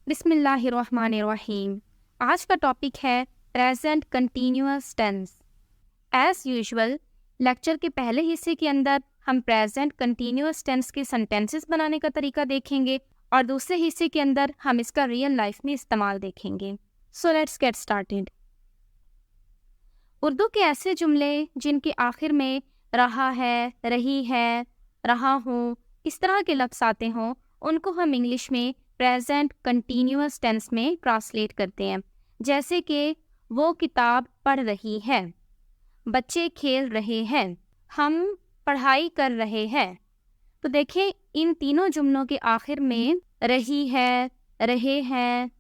बिस्मिल्लाहिर्रहमानिर्रहीम। आज का टॉपिक है present continuous tense. As usual lecture के पहले हिस्से के अंदर हम प्रेजेंट कंटिन्यूअस टेंस के सेंटेंसेस बनाने का तरीका देखेंगे और दूसरे हिस्से के अंदर हम इसका रियल लाइफ में इस्तेमाल देखेंगे। So let's get started. Urdu के ऐसे जुमले जिनके आखिर में रहा है, रही है, रहा हूँ इस तरह के लफ्ज़ आते हों उनको हम इंग्लिश में प्रेजेंट कंटिन्यूअस टेंस में ट्रांसलेट करते हैं। जैसे कि वो किताब पढ़ रही है, बच्चे खेल रहे हैं, हम पढ़ाई कर रहे हैं। तो देखें इन तीनों जुमलों के आखिर में रही है, रहे हैं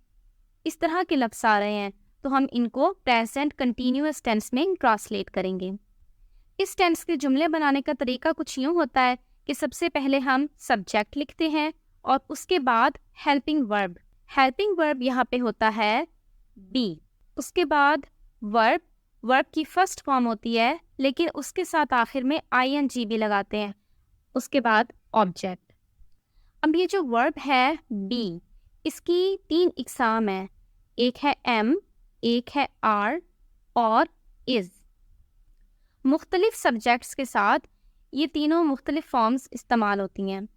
इस तरह के लफ्ज़ आ रहे हैं, तो हम इनको प्रेजेंट कंटिन्यूअस टेंस में ट्रांसलेट करेंगे। इस टेंस के जुमले बनाने का तरीका कुछ यूँ होता है कि सबसे पहले हम सब्जेक्ट लिखते हैं और उसके बाद हेल्पिंग वर्ब। हेल्पिंग वर्ब यहाँ पे होता है बी। उसके बाद वर्ब, वर्ब की फर्स्ट फॉर्म होती है लेकिन उसके साथ आखिर में आईएनजी भी लगाते हैं। उसके बाद ऑब्जेक्ट। अब ये जो वर्ब है बी, इसकी 3 इकसाम है, एक है एम, एक है आर और इज़। मुख्तलिफ सब्जेक्ट्स के साथ ये तीनों मुख्तलिफ फॉर्म्स इस्तेमाल होती हैं।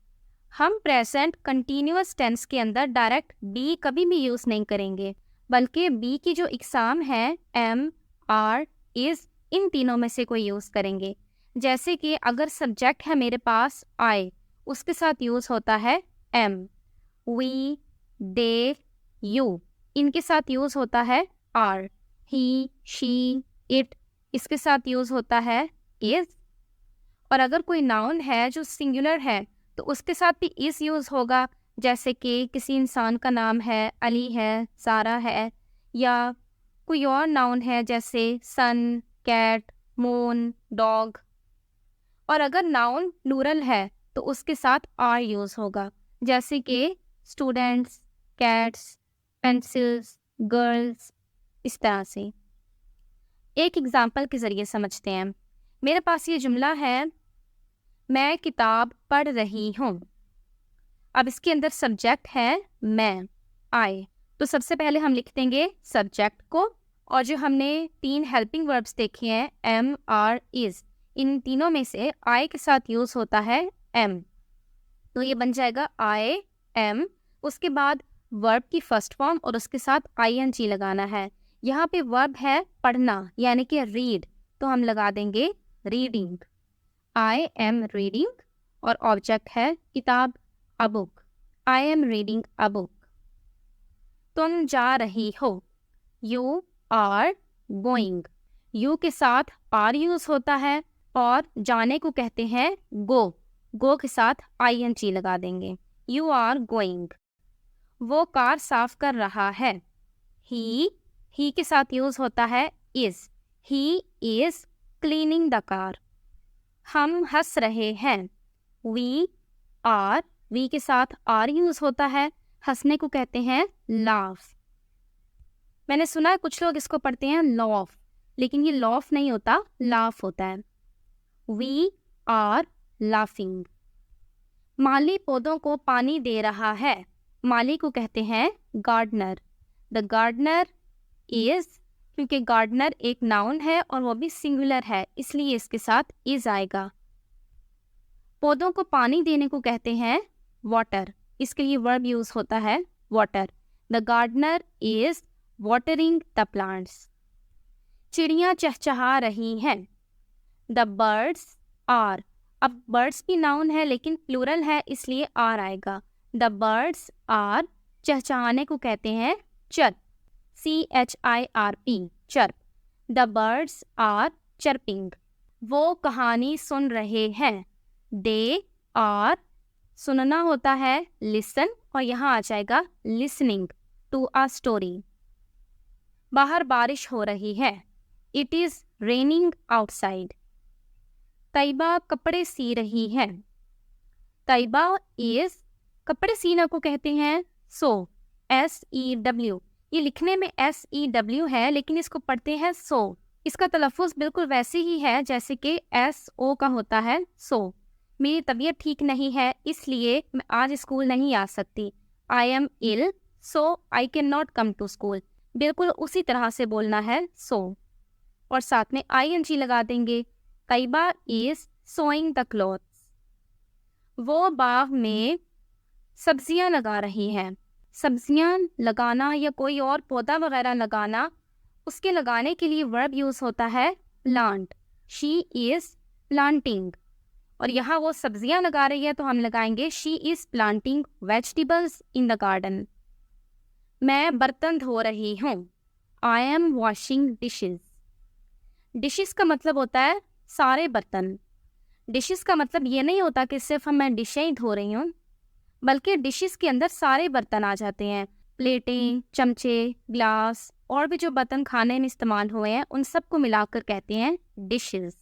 हम प्रेजेंट कंटिन्यूअस टेंस के अंदर डायरेक्ट बी कभी भी यूज़ नहीं करेंगे, बल्कि बी की जो इकसाम है एम, आर, इज़, इन तीनों में से कोई यूज़ करेंगे। जैसे कि अगर सब्जेक्ट है मेरे पास आई, उसके साथ यूज़ होता है एम। वी, दे, यू, इनके साथ यूज़ होता है आर। ही, शी, इट, इसके साथ यूज़ होता है इज़। और अगर कोई नाउन है जो सिंगुलर है तो उसके साथ भी इज़ यूज़ होगा। जैसे कि किसी इंसान का नाम है अली है, सारा है, या कोई और नाउन है जैसे सन, कैट, मून, डॉग। और अगर नाउन प्लूरल है तो उसके साथ आर यूज़ होगा, जैसे कि स्टूडेंट्स, कैट्स, पेंसिल्स, गर्ल्स, इस तरह से। एक एग्जाम्पल के ज़रिए समझते हैं। मेरे पास ये जुमला है, मैं किताब पढ़ रही हूँ। अब इसके अंदर सब्जेक्ट है मैं, आई। तो सबसे पहले हम लिख देंगे सब्जेक्ट को, और जो हमने 3 हेल्पिंग वर्ब्स देखे हैं एम, आर, इज़, इन तीनों में से आई के साथ यूज़ होता है एम, तो ये बन जाएगा आई एम। उसके बाद वर्ब की फर्स्ट फॉर्म और उसके साथ आईएनजी लगाना है। यहाँ पे वर्ब है पढ़ना यानी कि रीड, तो हम लगा देंगे रीडिंग, आई एम रीडिंग। और ऑब्जेक्ट है किताब, a book, I am reading a book. तुम जा रही हो, यू आर गोइंग, यू के साथ आर यूज होता है और जाने को कहते हैं गो, गो के साथ आईएनजी लगा देंगे, यू आर गोइंग। वो कार साफ कर रहा है, ही के साथ यूज होता है is, he is cleaning the car. हम हंस रहे हैं, वी आर, वी के साथ आर यूज होता है, हंसने को कहते हैं लाफ। मैंने सुना है कुछ लोग इसको पढ़ते हैं लॉफ, लेकिन ये लॉफ नहीं होता, लाफ होता है। We are laughing. माली पौधों को पानी दे रहा है, माली को कहते हैं गार्डनर। द गार्डनर इज, क्योंकि गार्डनर एक नाउन है और वो भी सिंगुलर है इसलिए इसके साथ इज आएगा। पौधों को पानी देने को कहते हैं वाटर, इसके लिए वर्ब यूज होता है water. The gardener is watering the plants. चिड़ियाँ चहचहा रही हैं, द बर्ड्स आर। अब बर्ड्स भी नाउन है लेकिन प्लूरल है इसलिए आर आएगा। द बर्ड्स आर, चहचहाने को कहते हैं chirp, CHIRP, chirp. The birds are chirping. वो कहानी सुन रहे हैं, दे आर, सुनना होता है लिसन और यहाँ आ जाएगा लिसनिंग टू अ स्टोरी। बाहर बारिश हो रही है, it is raining outside. Taiyaba कपड़े सी रही है, तैयबा इज, कपड़े सीना को कहते हैं सो, SEW। ये लिखने में SEW है लेकिन इसको पढ़ते हैं सो। इसका तलफ़ुज़ बिल्कुल वैसे ही है जैसे कि SO का होता है सो। मेरी तबीयत ठीक नहीं है इसलिए मैं आज स्कूल नहीं आ सकती, I am ill so I can not come to school, बिल्कुल उसी तरह से बोलना है सो, और साथ में ING लगा देंगे। Taiyaba is sewing the clothes, वो बाग में सब्जियां लगा रही है। सब्जियां लगाना या कोई और पौधा वगैरह लगाना, उसके लगाने के लिए वर्ब यूज होता है प्लांट। शी इज प्लांटिंग, और यहाँ वो सब्जियां लगा रही है तो हम लगाएंगे she is planting vegetables in the garden. मैं बर्तन धो रही हूँ, I M washing dishes. Dishes का मतलब होता है सारे बर्तन। डिशेस का मतलब ये नहीं होता कि सिर्फ मैं डिशें ही धो रही हूँ, बल्कि डिशेस के अंदर सारे बर्तन आ जाते हैं। प्लेटें, चमचे, ग्लास और भी जो बर्तन खाने में इस्तेमाल हुए हैं उन सबको मिलाकर कहते हैं dishes.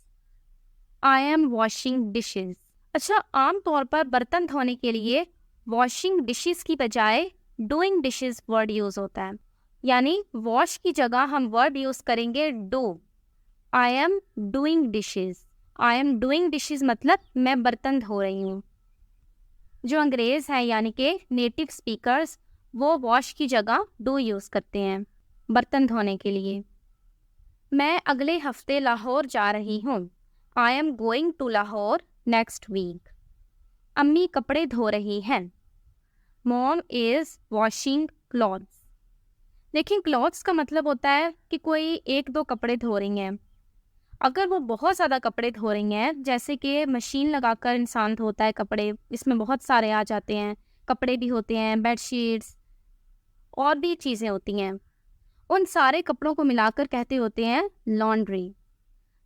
I am washing dishes. अच्छा, आमतौर पर बर्तन धोने के लिए वॉशिंग डिशेस की बजाय डूइंग डिशेस वर्ड यूज होता है, यानी वॉश की जगह हम वर्ड यूज करेंगे do. I am doing dishes. I am doing dishes मतलब मैं बर्तन धो रही हूँ। जो अंग्रेज़ हैं यानी कि नेटिव स्पीकर्स, वो वॉश की जगह डू यूज़ करते हैं बर्तन धोने के लिए। मैं अगले हफ्ते लाहौर जा रही हूँ, I am going to Lahore next week. अम्मी कपड़े धो रही हैं, मॉम इज़ वॉशिंग क्लॉथ्स। देखिए, क्लॉथ्स का मतलब होता है कि कोई एक दो कपड़े धो रही हैं। अगर वो बहुत ज़्यादा कपड़े धो रही हैं, जैसे कि मशीन लगाकर इंसान धोता है कपड़े, इसमें बहुत सारे आ जाते हैं, कपड़े भी होते हैं, बेडशीट्स और भी चीज़ें होती हैं, उन सारे कपड़ों को मिलाकर कहते होते हैं लॉन्ड्री।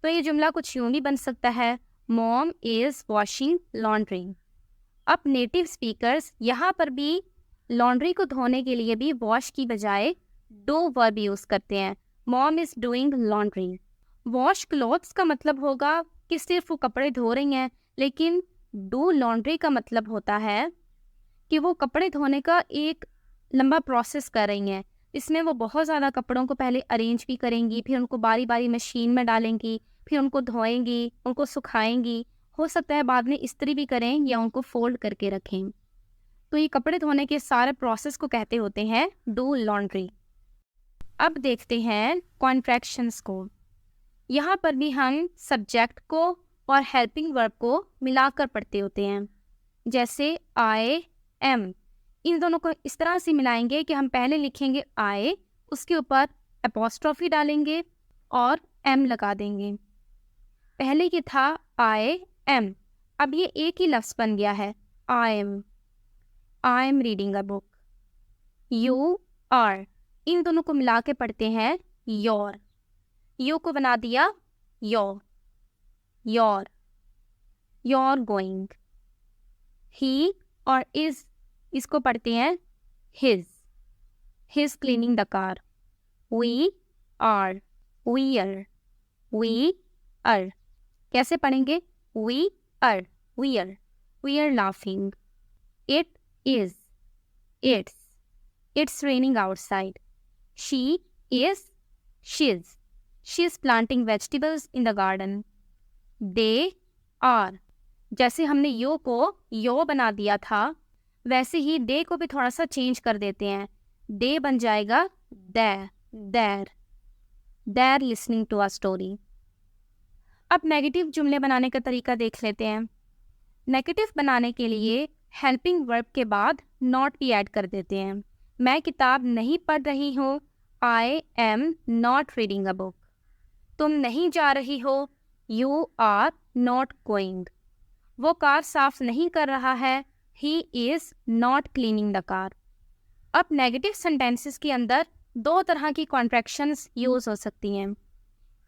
तो ये जुमला कुछ यूँ भी बन सकता है, मॉम इज़ वॉशिंग लॉन्ड्री। अब नेटिव स्पीकर्स यहाँ पर भी लॉन्ड्री को धोने के लिए भी वॉश की बजाय डू वर्ब यूज़ करते हैं, mom is doing laundry. Wash clothes का मतलब होगा कि सिर्फ वो कपड़े धो रही हैं, लेकिन डू लॉन्ड्री का मतलब होता है कि वो कपड़े धोने का एक लंबा प्रोसेस कर रही हैं। इसमें वो बहुत ज़्यादा कपड़ों को पहले अरेंज भी करेंगी, फिर उनको बारी बारी मशीन में डालेंगी, फिर उनको धोएंगी, उनको सुखाएंगी, हो सकता है बाद में इस्त्री भी करें या उनको फोल्ड करके रखें। तो ये कपड़े धोने के सारे प्रोसेस को कहते होते हैं डू लॉन्ड्री। अब देखते हैं कॉन्ट्रैक्शंस को। यहाँ पर भी हम सब्जेक्ट को और हेल्पिंग वर्ब को मिलाकर पढ़ते होते हैं। जैसे आई एम, इन दोनों को इस तरह से मिलाएंगे कि हम पहले लिखेंगे आई, उसके ऊपर एपोस्ट्रोफी डालेंगे और एम लगा देंगे। पहले ये था आई एम, अब ये एक ही लफ्ज़ बन गया है I am reading a book. You are, इन दोनों को मिला के पढ़ते हैं योर। यू को बना दिया योर, योर गोइंग। ही और इज, इसको पढ़ते हैं his cleaning the car. We are, we are, कैसे पढ़ेंगे? We are laughing. It is, it's raining outside. She is, she is planting vegetables in the garden. They are, जैसे हमने यो को यो बना दिया था, वैसे ही दे को भी थोड़ा सा चेंज कर देते हैं। दे बन जाएगा देर लिसनिंग टू अ स्टोरी। अब नेगेटिव जुमले बनाने का तरीका देख लेते हैं। नेगेटिव बनाने के लिए हेल्पिंग वर्ब के बाद नॉट भी ऐड कर देते हैं। मैं किताब नहीं पढ़ रही हूँ, I am not reading a book. तुम नहीं जा रही हो, यू आर नॉट गोइंग। वो कार साफ नहीं कर रहा है, he is not cleaning the car. अब नेगेटिव सेंटेंसेस के अंदर दो तरह की कॉन्ट्रैक्शंस यूज हो सकती हैं।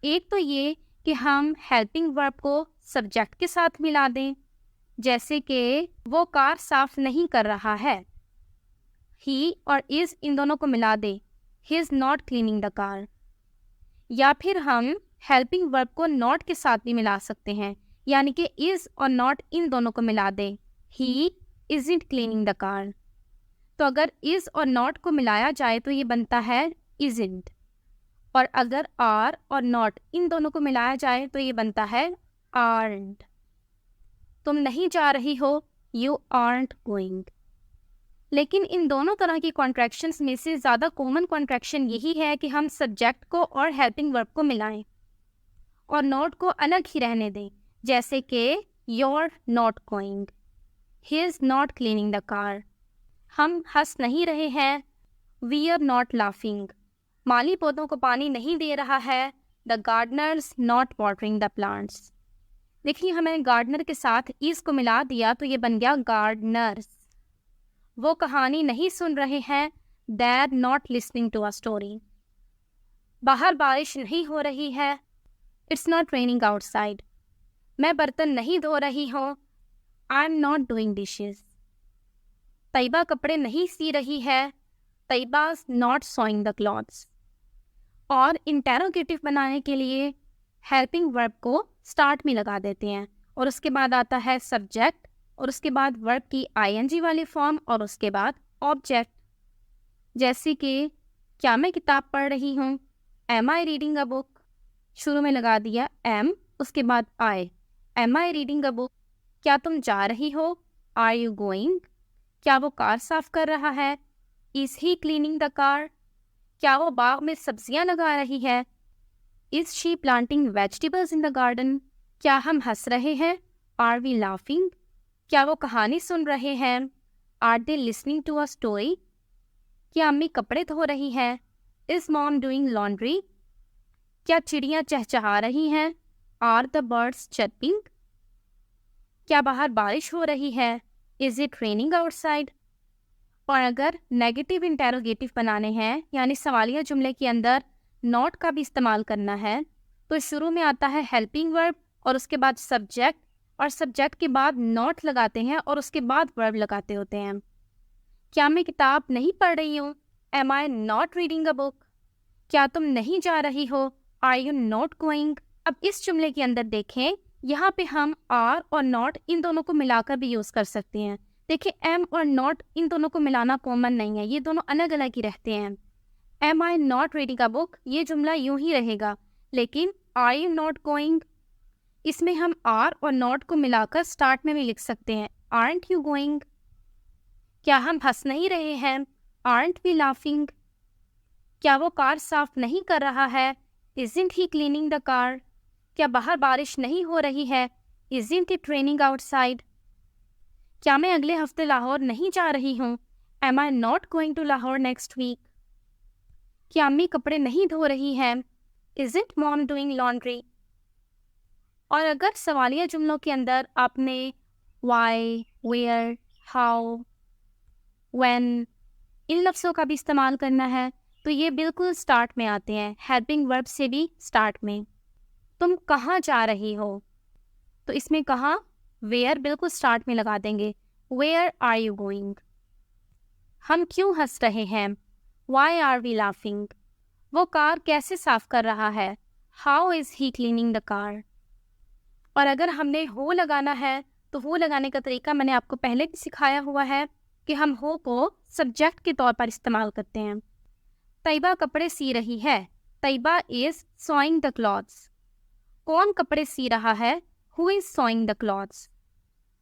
एक तो ये कि हम हेल्पिंग वर्ब को सब्जेक्ट के साथ मिला दें, जैसे कि वो कार साफ नहीं कर रहा है, ही और इज इन दोनों को मिला दें, he is not cleaning the car. या फिर हम हेल्पिंग वर्ब को नॉट के साथ भी मिला सकते हैं, यानी कि इज और नॉट इन दोनों को मिला दें, ही इजंट क्लीनिंग द कार। तो अगर इज और नॉट को मिलाया जाए तो ये बनता है इजंट, और अगर आर और नॉट इन दोनों को मिलाया जाए तो ये बनता है आर्नट। तुम नहीं जा रही हो, यू आर्नट गोइंग। लेकिन इन दोनों तरह की कॉन्ट्रैक्शंस में से ज़्यादा कॉमन कॉन्ट्रैक्शन यही है कि हम सब्जेक्ट को और हेल्पिंग वर्ब को मिलाएं और नॉट को अलग ही रहने दें, जैसे कि you're not going, he is not cleaning the car, हम हंस नहीं रहे हैं, we are not laughing, माली पौधों को पानी नहीं दे रहा है, the gardener's not watering the plants। देखिए हमें गार्डनर के साथ इस को मिला दिया तो ये बन गया गार्डनर्स। वो कहानी नहीं सुन रहे हैं, they're not listening to a story। बाहर बारिश नहीं हो रही है, it's not raining outside। मैं बर्तन नहीं धो रही हूँ, I'm not doing dishes। Taiba कपड़े नहीं सी रही है, तैयबा's not sewing the clothes। और इंटेरोगेटिव बनाने के लिए हेल्पिंग वर्ब को स्टार्ट में लगा देते हैं और उसके बाद आता है सब्जेक्ट और उसके बाद वर्ब की आईएनजी वाली फॉर्म और उसके बाद ऑब्जेक्ट। जैसे कि क्या मैं किताब पढ़ रही हूँ, am I reading a book, शुरू में लगा दिया एम, उसके बाद I, am I reading a book. क्या तुम जा रही हो, आर यू गोइंग। क्या वो कार साफ कर रहा है, is he cleaning the car. क्या वो बाग में सब्जियां लगा रही है, is she planting vegetables in the garden. क्या हम हंस रहे हैं, आर वी लाफिंग। क्या वो कहानी सुन रहे हैं, are they listening to a story. क्या अम्मी कपड़े धो रही हैं, इज मॉम डूइंग लॉन्ड्री। क्या चिड़ियाँ चहचहा रही हैं, आर द बर्ड्स चर्पिंग। क्या बाहर बारिश हो रही है, इज इट रेनिंग आउटसाइड। और अगर नेगेटिव इंटेरोगेटिव बनाने हैं यानी सवालिया जुमले के अंदर नॉट का भी इस्तेमाल करना है तो शुरू में आता है हेल्पिंग वर्ब और उसके बाद सब्जेक्ट और सब्जेक्ट के बाद नॉट लगाते हैं और उसके बाद वर्ब लगाते होते हैं। क्या मैं किताब नहीं पढ़ रही हूँ, am I not reading a book. क्या तुम नहीं जा रही हो, आर यू नॉट गोइंग। अब इस जुमले के अंदर देखें, यहाँ पे हम आर और नॉट इन दोनों को मिलाकर भी यूज़ कर सकते हैं। देखिए एम और नॉट इन दोनों को मिलाना कॉमन नहीं है, ये दोनों अलग अलग ही रहते हैं। Am I not reading a book ये जुमला यूं ही रहेगा, लेकिन आर यू नॉट गोइंग इसमें हम आर और नॉट को मिलाकर स्टार्ट में भी लिख सकते हैं, आरंट यू गोइंग। क्या हम हंस नहीं रहे हैं, आरंट वी लाफिंग। क्या वो कार साफ नहीं कर रहा है, isn't he cleaning the car. क्या बाहर बारिश नहीं हो रही है, इजंट इट रेनिंग आउटसाइड। क्या मैं अगले हफ्ते लाहौर नहीं जा रही हूँ, am I not going to Lahore next week. क्या अम्मी कपड़े नहीं धो रही हैं, इजंट मॉम डूइंग लॉन्ड्री। और अगर सवालिया जुमलों के अंदर आपने वाई, वेयर, हाउ, व्हेन इन लफ्ज़ों का भी इस्तेमाल करना है तो ये बिल्कुल स्टार्ट में आते हैं, हेल्पिंग वर्ब से भी स्टार्ट में। तुम कहाँ जा रही हो, तो इसमें कहाँ वेयर बिल्कुल स्टार्ट में लगा देंगे, वेयर आर यू गोइंग। हम क्यों हंस रहे हैं, वाई आर वी लाफिंग। वो कार कैसे साफ कर रहा है, how is he cleaning the car. और अगर हमने हो लगाना है तो हो लगाने का तरीका मैंने आपको पहले भी सिखाया हुआ है कि हम हो को सब्जेक्ट के तौर पर इस्तेमाल करते हैं। तैयबा कपड़े सी रही है, Tayyaba is sewing the clothes. कौन कपड़े सी रहा है, who is sewing the clothes.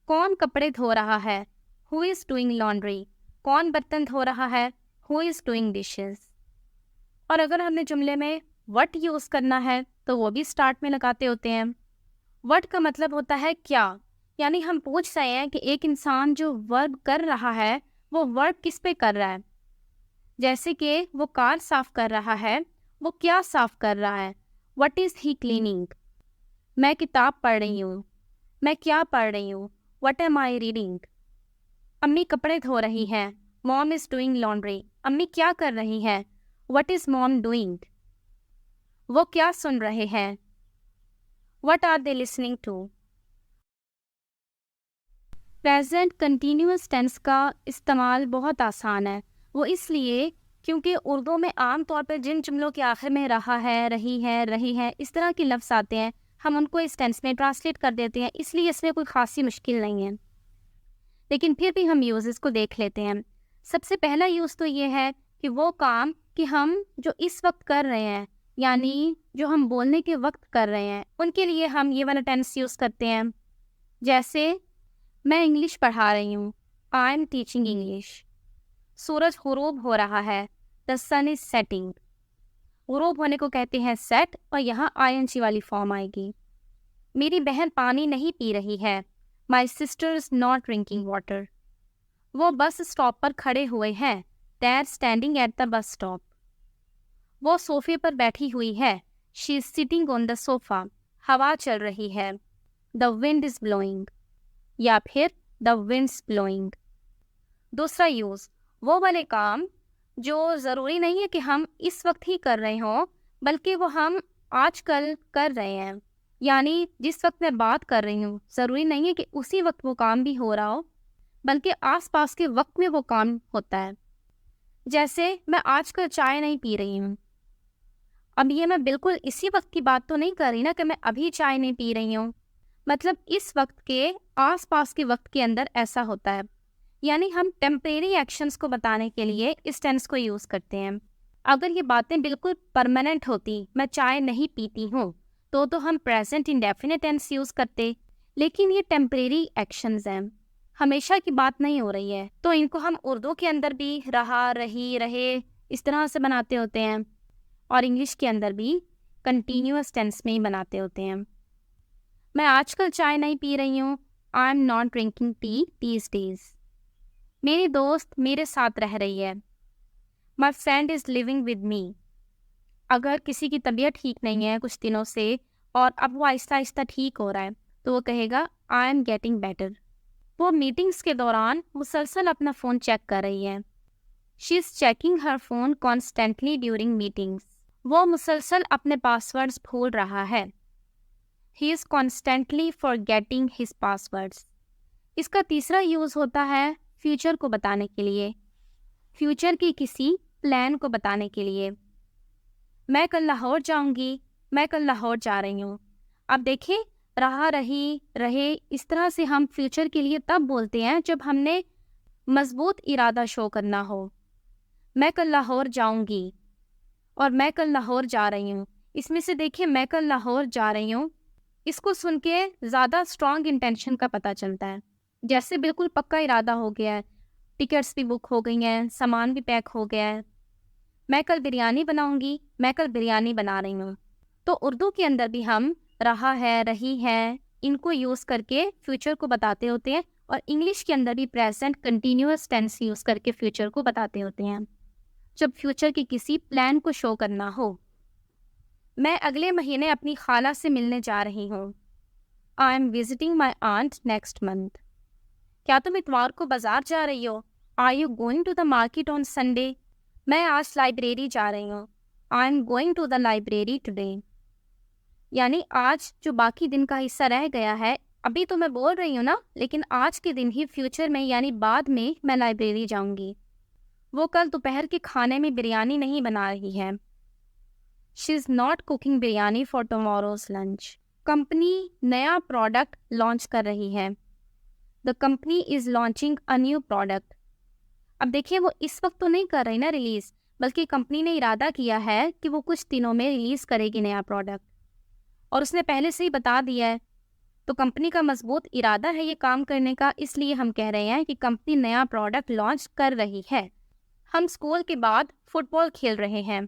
कौन कपड़े धो रहा है, हु इज़ डूइंग लॉन्ड्री। कौन बर्तन धो रहा है, हु इज़ डूइंग डिशेस। और अगर हमने जुमले में वट यूज़ करना है तो वो भी स्टार्ट में लगाते होते हैं। वट का मतलब होता है क्या, यानी हम पूछ रहे हैं कि एक इंसान जो वर्ब कर रहा है वो वर्ब किस पे कर रहा है। जैसे कि वो कार साफ कर रहा है, वो क्या साफ कर रहा है, वट इज़ ही क्लीनिंग। मैं किताब पढ़ रही हूँ, मैं क्या पढ़ रही हूँ, वट एम आई रीडिंग। अम्मी कपड़े धो रही हैं, मॉम इज़ डूइंग लॉन्ड्री। अम्मी क्या कर रही हैं, वट इज़ मॉम डूइंग। वो क्या सुन रहे हैं, what are they listening to. Present continuous tense का इस्तेमाल बहुत आसान है, वो इसलिए क्योंकि उर्दू में आम तौर पर जिन जुमलों के आखिर में रहा है, रही है इस तरह के लफ्ज़ आते हैं, हम उनको इस टेंस में ट्रांसलेट कर देते हैं, इसलिए इसमें कोई खासी मुश्किल नहीं है। लेकिन फिर भी हम यूज़ को देख लेते हैं। सबसे पहला यूज़ तो ये है कि वो काम कि हम जो इस वक्त कर रहे हैं यानी जो हम बोलने के वक्त कर रहे हैं उनके लिए हम ये वाला टेंस यूज़ करते हैं। जैसे मैं इंग्लिश पढ़ा रही हूँ, आई एम टीचिंग इंग्लिश। सूरज गुरूब हो रहा है, द सन इज सेटिंग। गुरूब होने को कहते हैं सेट, और यहाँ आईएनजी वाली फॉर्म आएगी। मेरी बहन पानी नहीं पी रही है, my sister is not drinking water. वो बस स्टॉप पर खड़े हुए हैं, they are standing at the bus stop. वो सोफे पर बैठी हुई है, she is sitting on the sofa. हवा चल रही है, द विंड इज ब्लोइंग, या फिर द विंड्स ब्लोइंग। दूसरा यूज, वो वाले काम जो ज़रूरी नहीं है कि हम इस वक्त ही कर रहे हों, बल्कि वो हम आजकल कर रहे हैं। यानी जिस वक्त मैं बात कर रही हूँ, ज़रूरी नहीं है कि उसी वक्त वो काम भी हो रहा हो, बल्कि आसपास के वक्त में वो काम होता है। जैसे मैं आजकल चाय नहीं पी रही हूँ। अब ये मैं बिल्कुल इसी वक्त की बात तो नहीं कर रही ना कि मैं अभी चाय नहीं पी रही हूँ। मतलब इस वक्त के आसपास के वक्त के अंदर ऐसा होता है। यानी हम टेम्परेरी एक्शंस को बताने के लिए इस टेंस को यूज़ करते हैं। अगर ये बातें बिल्कुल परमानेंट होती, मैं चाय नहीं पीती हूँ, तो हम प्रेजेंट इंडेफिनिट टेंस यूज़ करते। लेकिन ये टेम्परेरी एक्शंस हैं, हमेशा की बात नहीं हो रही है, तो इनको हम उर्दू के अंदर भी रहा, रही, रहे इस तरह से बनाते होते हैं, और इंग्लिश के अंदर भी कंटिन्यूअस टेंस में ही बनाते होते हैं। मैं आजकल चाय नहीं पी रही हूँ, I am not drinking tea these days. मेरी दोस्त मेरे साथ रह रही है, my friend is living with me. अगर किसी की तबीयत ठीक नहीं है कुछ दिनों से, और अब वो आहिस्ता आहिस्ता ठीक हो रहा है, तो वो कहेगा आई एम गेटिंग बेटर। वो मीटिंग्स के दौरान मुसलसल अपना फ़ोन चेक कर रही है, she is checking her phone constantly during meetings. वो मुसलसल अपने पासवर्ड्स भूल रहा है, he is constantly forgetting his passwords. इसका तीसरा यूज़ होता है फ्यूचर को बताने के लिए, फ्यूचर की किसी प्लान को बताने के लिए। मैं कल लाहौर जाऊंगी, मैं कल लाहौर जा रही हूँ। अब देखिए, रहा, रही, रहे इस तरह से हम फ्यूचर के लिए तब बोलते हैं जब हमने मजबूत इरादा शो करना हो। मैं कल लाहौर जाऊंगी और मैं कल लाहौर जा रही हूँ, इसमें से देखिए मैं कल लाहौर जा रही हूँ, इसको सुन के ज़्यादा स्ट्रॉन्ग इंटेंशन का पता चलता है, जैसे बिल्कुल पक्का इरादा हो गया है, टिकट्स भी बुक हो गई हैं, सामान भी पैक हो गया है। मैं कल बिरयानी बनाऊंगी, मैं कल बिरयानी बना रही हूँ। तो उर्दू के अंदर भी हम रहा है, रही है, इनको यूज़ करके फ्यूचर को बताते होते हैं, और इंग्लिश के अंदर भी प्रेजेंट कंटिन्यूअस टेंस यूज़ करके फ्यूचर को बताते होते हैं जब फ्यूचर की किसी प्लान को शो करना हो। मैं अगले महीने अपनी खाला से मिलने जा रही हूँ, I am visiting my aunt next month. क्या तुम इतवार को बाजार जा रही हो, are you going to the market on Sunday. मैं आज लाइब्रेरी जा रही हूँ, I am going to the library today. यानी आज जो बाकी दिन का हिस्सा रह गया है, अभी तो मैं बोल रही हूँ ना, लेकिन आज के दिन ही फ्यूचर में यानी बाद में मैं लाइब्रेरी जाऊंगी। वो कल दोपहर के खाने में बिरयानी नहीं बना रही है, she is not cooking biryani for tomorrow's lunch. Company नया प्रोडक्ट लॉन्च कर रही है, the company is launching a new product. अब देखिए, वो इस वक्त तो नहीं कर रही ना रिलीज़, बल्कि कंपनी ने इरादा किया है कि वो कुछ दिनों में रिलीज़ करेगी नया प्रोडक्ट, और उसने पहले से ही बता दिया है। तो कंपनी का मजबूत इरादा है ये काम करने का, इसलिए हम कह रहे हैं कि कंपनी नया प्रोडक्ट लॉन्च कर रही है। हम स्कूल के बाद फुटबॉल खेल रहे हैं।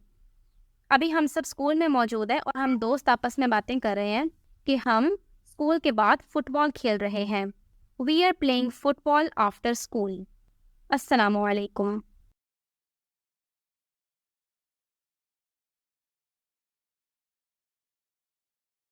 अभी हम सब स्कूल में मौजूद हैं और हम दोस्त आपस में बातें कर रहे हैं कि हम स्कूल के बाद फुटबॉल खेल रहे हैं। We are playing football after school. अस्सलामु अलैकुम।